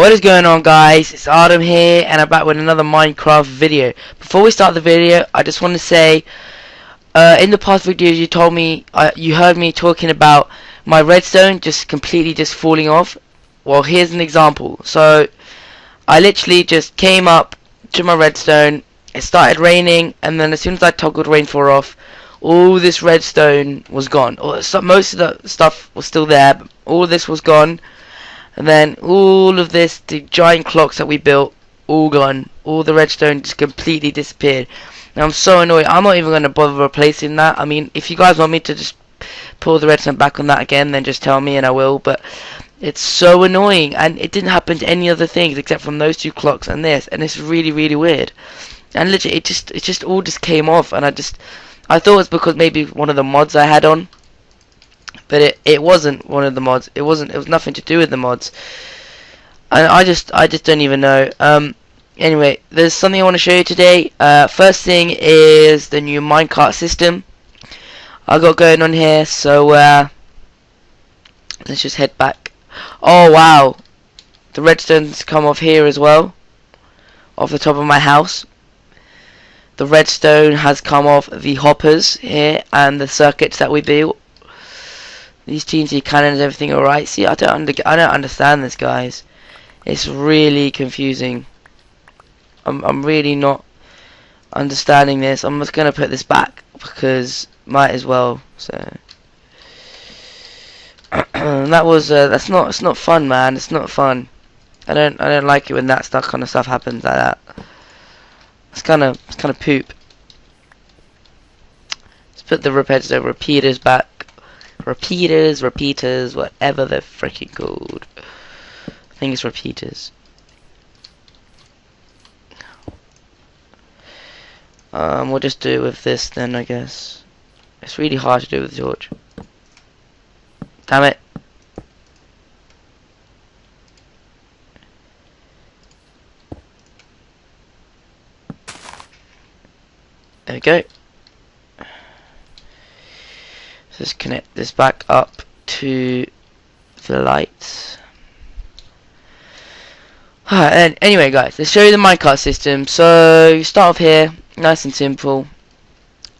What is going on, guys? It's Adam here, and I'm back with another Minecraft video. Before we start the video, I just want to say, in the past videos you told me, you heard me talking about my redstone just completely falling off. Well, here's an example. So, I literally just came up to my redstone, it started raining, and then as soon as I toggled rainfall off, all this redstone was gone. Most of the stuff was still there, but all this was gone. And then all of this, the giant clocks that we built, all gone. All the redstone just completely disappeared. Now I'm so annoyed. I'm not even going to bother replacing that. I mean, if you guys want me to just pull the redstone back on that again, then just tell me and I will. But it's so annoying, and it didn't happen to any other things except from those two clocks and this, and it's really, really weird. And literally, it just all came off, and I thought it was because maybe one of the mods I had on. But it wasn't one of the mods. It was nothing to do with the mods. And I just don't even know. Anyway, there's something I want to show you today. First thing is the new Minecart system I got going on here. So let's just head back. Oh wow, the redstone's come off here as well, off the top of my house. The redstone has come off the hoppers here and the circuits that we built. These TNT cannons, everything alright? See, I don't understand this, guys. It's really confusing. I'm really not understanding this. I'm just gonna put this back because might as well. So that's not fun, man. It's not fun. I don't like it when that kind of stuff happens like that. It's kind of poop. Let's put the repeaters back. Repeaters, whatever they're freaking called. I think it's repeaters. We'll just do it with this then, I guess. It's really hard to do with George. Damn it. There we go. Just connect this back up to the lights. And anyway, guys, let's show you the minecart system. So you start off here, nice and simple,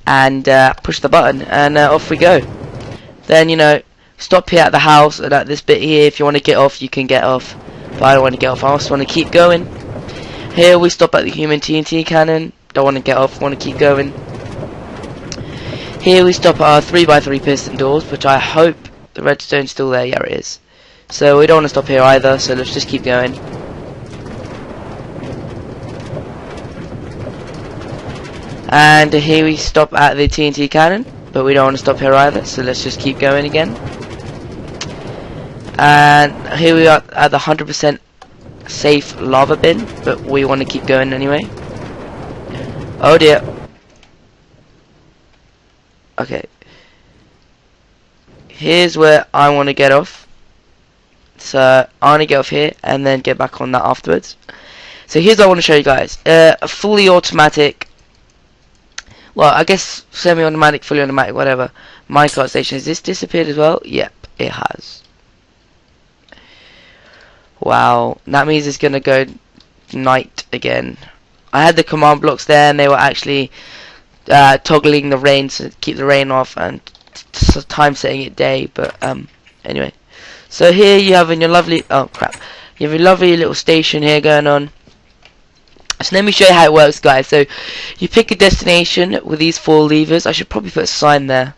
and push the button, and off we go. Then stop here at the house and at this bit here. If you want to get off, you can get off. But I don't want to get off. I also want to keep going. Here we stop at the human TNT cannon. Don't want to get off. Want to keep going. Here we stop at our 3x3 piston doors, which I hope the redstone's still there. Yeah, it is. So we don't want to stop here either, so let's just keep going. And here we stop at the TNT cannon, but we don't want to stop here either, so let's just keep going again. And here we are at the 100% safe lava bin, but we want to keep going anyway. Oh dear. Okay, here's where I want to get off. So I want to get off here and then get back on that afterwards. So here's what I want to show you guys. A fully automatic, well, I guess semi-automatic, fully automatic, whatever, minecart station. Has this disappeared as well? Yep, it has. Wow, that means it's going to go night again. I had the command blocks there and they were actually toggling the rain to keep the rain off and time setting it day, but anyway, so here you have in your lovely, oh crap, you have a lovely little station here going on. So let me show you how it works, guys. So you pick a destination with these 4 levers. I should probably put a sign there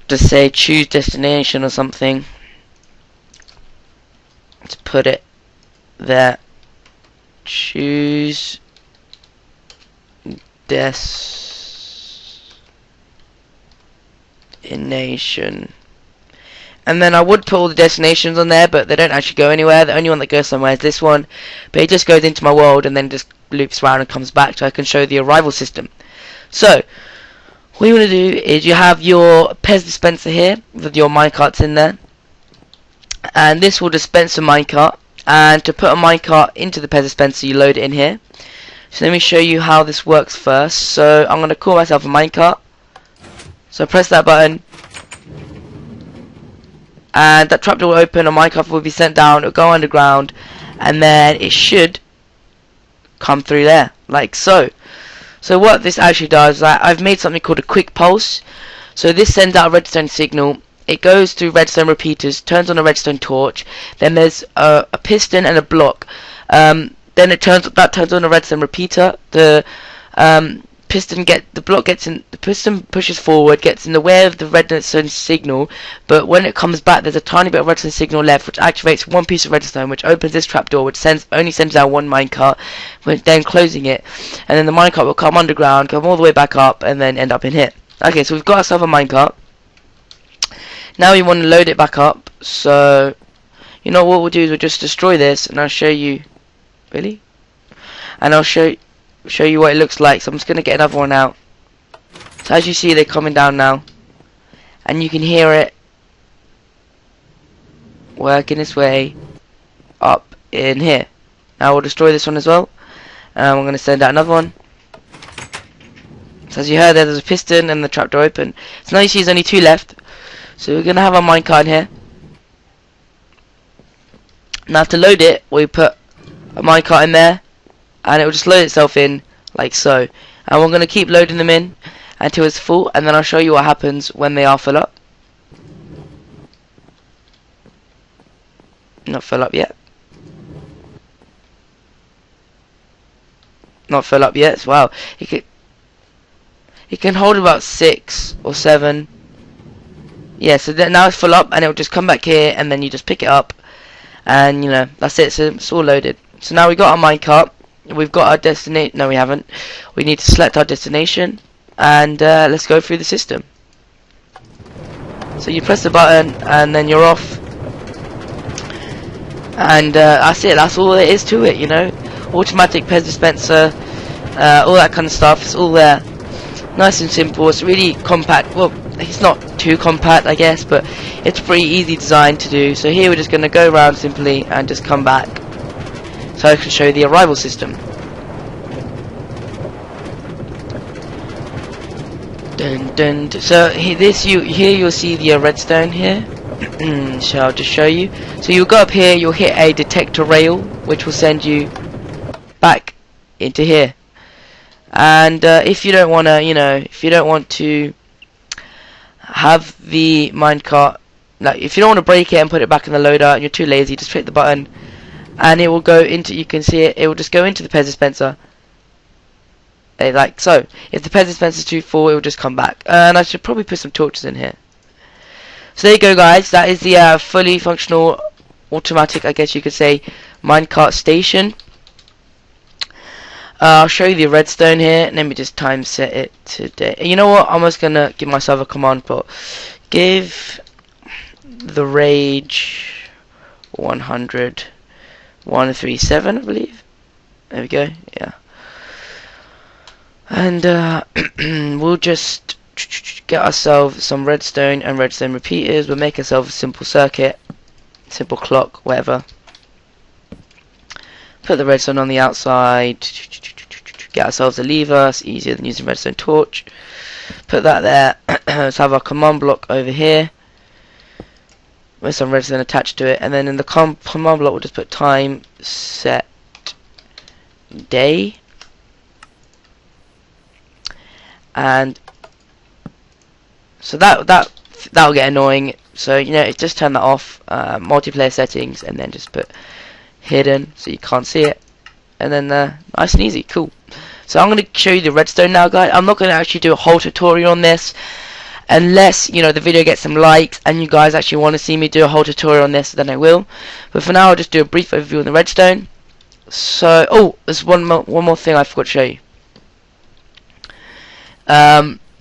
to say choose destination or something. Let's put it there. Choose destination. And then I would put all the destinations on there, but they don't actually go anywhere. The only one that goes somewhere is this one, but it just goes into my world and then just loops around and comes back, so I can show the arrival system. So what you want to do is you have your Pez dispenser here with your minecarts in there, and this will dispense a minecart, and to put a minecart into the Pez dispenser you load it in here. So let me show you how this works first. So I'm going to call myself a minecart. So press that button, and that trapdoor will open, a minecart will be sent down, it will go underground, and then it should come through there, like so. So what this actually does is I've made something called a quick pulse. So this sends out a redstone signal. It goes through redstone repeaters, turns on a redstone torch. Then there's a piston and a block. Then it turns on a redstone repeater. The piston pushes forward, gets in the way of the redstone signal, but when it comes back there's a tiny bit of redstone signal left, which activates one piece of redstone, which opens this trapdoor, which only sends out one minecart, then closing it, and then the minecart will come underground, come all the way back up, and then end up in here. Okay, so we've got ourselves a minecart. Now we want to load it back up, so you know what we'll do is we'll just destroy this, and I'll show you. Really? And I'll show you what it looks like. So I'm just going to get another one out. So as you see, they're coming down now, and you can hear it working its way up in here. Now we'll destroy this one as well, and we're going to send out another one. So as you heard, there's a piston and the trapdoor open. So now you see there's only 2 left. So we're going to have our minecart here. Now to load it, we put a minecart in there, and it will just load itself in like so. And we're going to keep loading them in until it's full, and then I'll show you what happens when they are full up. Not full up yet. Not full up yet. Wow. It can hold about 6 or 7. Yeah, so now it's full up, and it will just come back here, and then you just pick it up, and you know, that's it. So it's all loaded. So now we got our minecart. We've got our destination. No, we haven't. We need to select our destination, and let's go through the system. So you press the button, and then you're off. And that's it. That's all there is to it. You know, automatic Pez dispenser, all that kind of stuff. It's all there. Nice and simple. It's really compact. Well, it's not too compact, I guess, but it's pretty easy design to do. So here we're just going to go around simply and just come back, so I can show you the arrival system. Dun, dun, dun. So here you'll see the redstone here. So I'll just show you. So you'll go up here, you'll hit a detector rail, which will send you back into here. And if you don't want to, you know, if you don't want to have the minecart, like if you don't want to break it and put it back in the loader and you're too lazy, just click the button and it will go into, you can see it, it will just go into the Pez dispenser, like so. If the Pez dispenser is too full, it will just come back. And I should probably put some torches in here. So there you go, guys. That is the fully functional, automatic, I guess you could say, minecart station. I'll show you the redstone here. Let me just time set it today. You know what? I'm just gonna give myself a command prompt. Give the rage 100 137, I believe. There we go. Yeah. And we'll just get ourselves some redstone and redstone repeaters. We'll make ourselves a simple circuit, simple clock, whatever. Put the redstone on the outside. Get ourselves a lever. It's easier than using redstone torch. Put that there. Let's have our command block over here with some redstone attached to it, and then in the command block we'll just put time set day, and so that'll get annoying. So you know, just turn that off. Multiplayer settings, and then just put hidden so you can't see it, and then nice and easy, cool. So I'm going to show you the redstone now, guys. I'm not going to actually do a whole tutorial on this unless, you know, the video gets some likes and you guys actually want to see me do a whole tutorial on this, then I will. But for now, I'll just do a brief overview on the redstone. So, oh, there's one more thing I forgot to show you.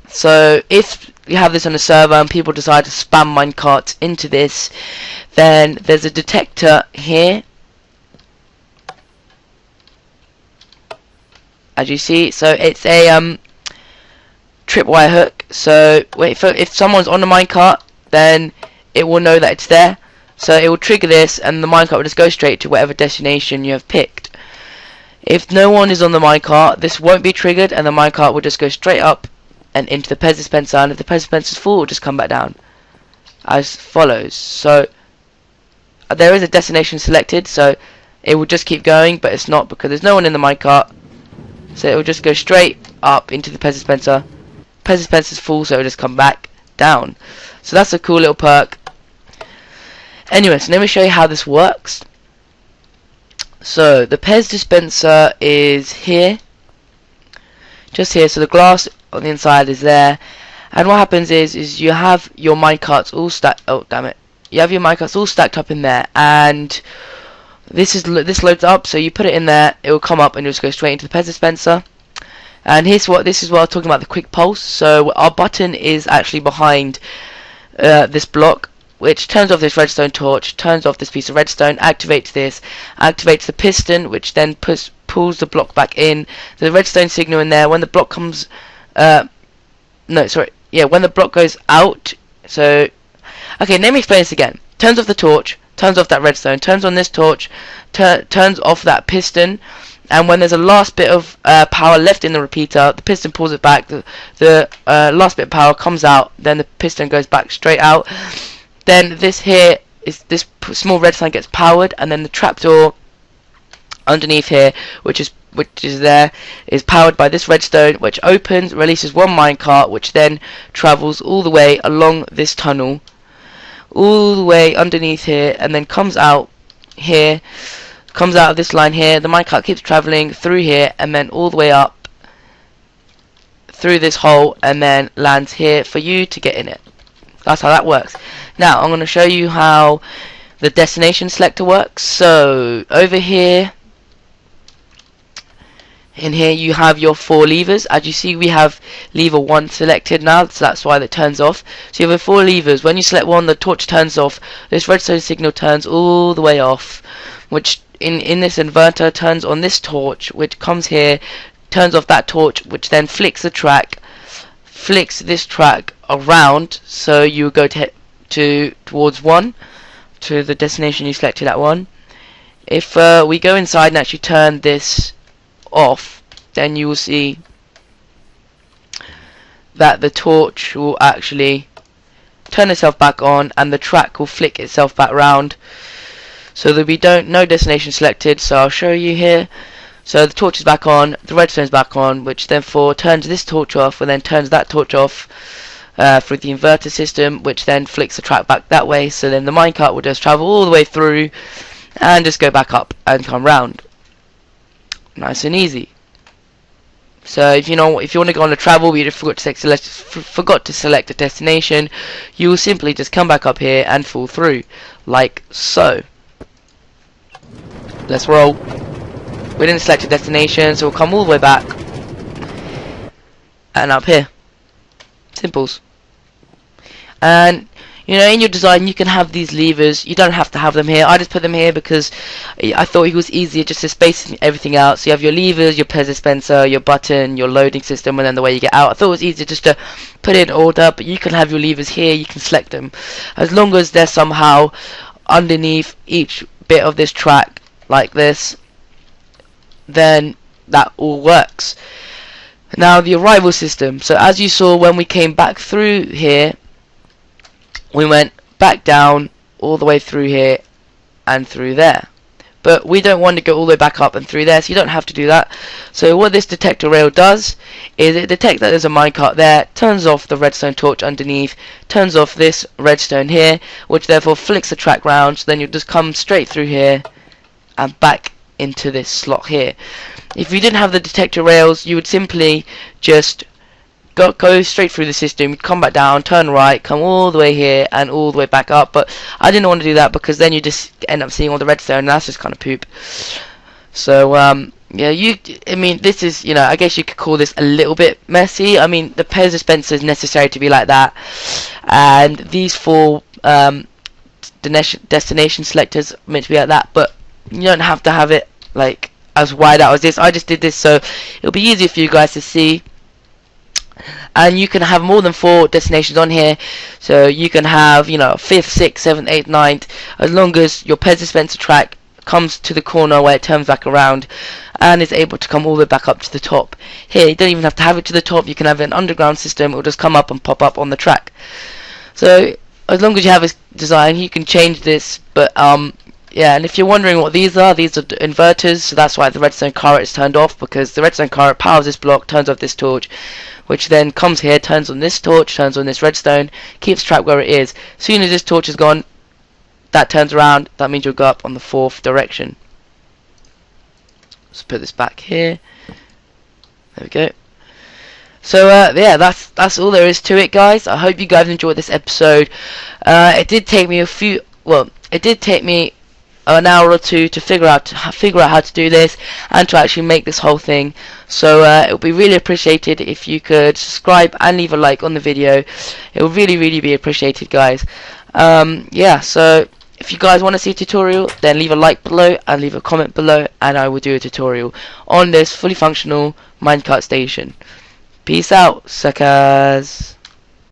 So if you have this on a server and people decide to spam minecarts into this, then there's a detector here, as you see. So it's a tripwire hook. So if someone's on the minecart, then it will know that it's there. So it will trigger this, and the minecart will just go straight to whatever destination you have picked. If no one is on the minecart, this won't be triggered, and the minecart will just go straight up and into the Pez dispenser. And if the Pez dispenser is full, it will just come back down as follows. So there is a destination selected. So it will just keep going, but it's not because there's no one in the minecart. So it will just go straight up into the Pez dispenser. Pez dispenser's full, so it'll just come back down. So that's a cool little perk. Anyway, so let me show you how this works. So the Pez dispenser is here, just here. So the glass on the inside is there, and what happens is you have your minecarts all stacked. Oh damn it! You have your minecarts all stacked up in there, and this loads up. So you put it in there, it will come up and it'll just go straight into the Pez dispenser. And this is what I was talking about, the quick pulse. So our button is actually behind this block, which turns off this redstone torch, turns off this piece of redstone, activates this, activates the piston, which then pulls the block back in. The redstone signal in there. When the block comes, when the block goes out. So, okay, let me explain this again. Turns off the torch, turns off that redstone, turns on this torch, turns off that piston. And when there's a last bit of power left in the repeater, the piston pulls it back. The last bit of power comes out. Then the piston goes back straight out. Then this small redstone gets powered, and then the trapdoor underneath here, which is there, is powered by this redstone, which opens, releases one minecart, which then travels all the way along this tunnel, all the way underneath here, and then comes out here, comes out of this line here. The minecart keeps traveling through here, and then all the way up through this hole, and then lands here for you to get in it. That's how that works. Now I'm going to show you how the destination selector works. So over here, in here you have your 4 levers. As you see, we have lever 1 selected now, so that's why that turns off. So you have 4 levers. When you select one, the torch turns off. This redstone signal turns all the way off, which in this inverter turns on this torch, which comes here, turns off that torch, which then flicks the track, flicks this track around, so you go towards 1, to the destination you selected at 1. If we go inside and actually turn this off, then you will see that the torch will actually turn itself back on, and the track will flick itself back round, so that we no destination selected. So I'll show you here. So the torch is back on, the redstone is back on, which therefore turns this torch off, and then turns that torch off through the inverter system, which then flicks the track back that way. So then the minecart will just travel all the way through and just go back up and come round. Nice and easy. So if you want to go on a travel but you forgot to select a destination, you will simply just come back up here and fall through, like so. Let's roll. We didn't select a destination, so we'll come all the way back and up here. Simples. And in your design you can have these levers. You don't have to have them here. I just put them here because I thought it was easier just to space everything out. So you have your levers, your Pez dispenser, your button, your loading system, and then the way you get out. I thought it was easier just to put it in order, but you can have your levers here. You can select them as long as they're somehow underneath each bit of this track like this, then that all works. Now the arrival system. So as you saw when we came back through here, we went back down all the way through here and through there. But we don't want to go all the way back up and through there, so you don't have to do that. So what this detector rail does is it detects that there's a minecart there, turns off the redstone torch underneath, turns off this redstone here, which therefore flicks the track round, so then you'll just come straight through here and back into this slot here. If you didn't have the detector rails, you would simply just go straight through the system, come back down, turn right, come all the way here and all the way back up. But I didn't want to do that because then you just end up seeing all the redstone, and that's just kind of poop. So yeah, I mean, this is, I guess you could call this a little bit messy. I mean, the Pez dispenser is necessary to be like that, and these 4 destination selectors are meant to be like that, but you don't have to have it like as wide out as this. I just did this so it'll be easier for you guys to see. And you can have more than 4 destinations on here, so you can have 5th, 6th, 7th, 8th, 9th, as long as your Pez dispenser track comes to the corner where it turns back around and is able to come all the way back up to the top. Here you don't even have to have it to the top, you can have an underground system. It will just come up and pop up on the track. So as long as you have a design, you can change this, but Yeah, and if you're wondering what these are inverters, so that's why the redstone current is turned off, because the redstone current powers this block, turns off this torch, which then comes here, turns on this torch, turns on this redstone, keeps track where it is. As soon as this torch is gone, that turns around, that means you'll go up on the 4th direction. Let's put this back here. There we go. So yeah, that's all there is to it, guys. I hope you guys enjoyed this episode. It did take me an hour or two to figure out how to do this and to actually make this whole thing. So it would be really appreciated if you could subscribe and leave a like on the video. It would really be appreciated, guys. Yeah, so if you guys want to see a tutorial, then leave a like below and leave a comment below, and I will do a tutorial on this fully functional minecart station. Peace out, suckers.